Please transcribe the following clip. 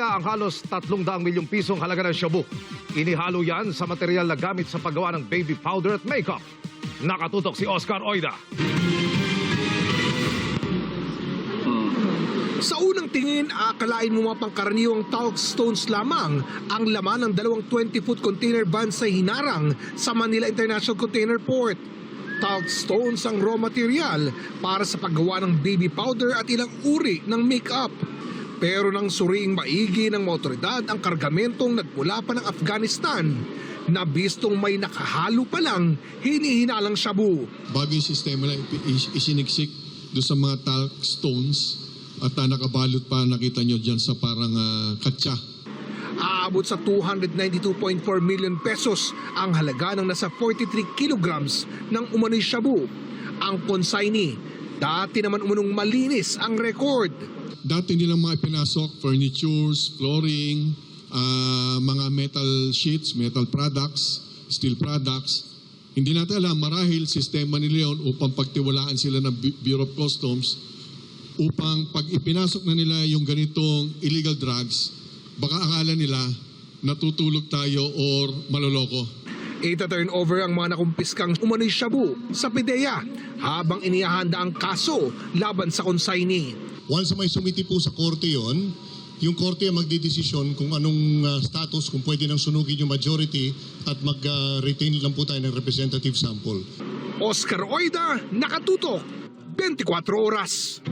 ang halos 300 milyong pisong halaga ng shabu. Inihalo yan sa material na gamit sa paggawa ng baby powder at makeup. Nakatutok si Oscar Oida. Sa unang tingin, akalain mo mga pangkaraniwang talc stones lamang ang laman ng dalawang 20-foot container van sa hinarang sa Manila International Container Port. Talc stones ang raw material para sa paggawa ng baby powder at ilang uri ng makeup. Pero nang suriing maigi ng mga otoridad ang kargamentong nagmula pa ng Afghanistan, na bistong may nakahalo pa lang hinihinalang shabu. Bago yung sistema na isiniksik doon sa mga talc stones at nakabalot pa, nakita nyo dyan sa parang katsa. Aabot sa 292.4 million pesos ang halaga ng nasa 43 kilograms ng umano'y shabu. Ang consignee, dati naman umunong malinis ang record. Dati nilang mga ipinasok, furnitures, flooring, mga metal sheets, metal products, steel products. Hindi natin alam, marahil sistema nila yun upang pagtiwalaan sila ng Bureau of Customs upang pag ipinasok na nila yung ganitong illegal drugs, baka akala nila natutulog tayo or maloloko. Ita-turn over ang mga nakumpiskang umano'y shabu sa PIDEA habang inihahanda ang kaso laban sa consignee. Once may sumiti po sa korte yon, yung korte ang magdidesisyon kung anong status, kung pwede nang sunugin yung majority at mag-retain lang po tayo ng representative sample. Oscar Oida, nakatutok, 24 oras.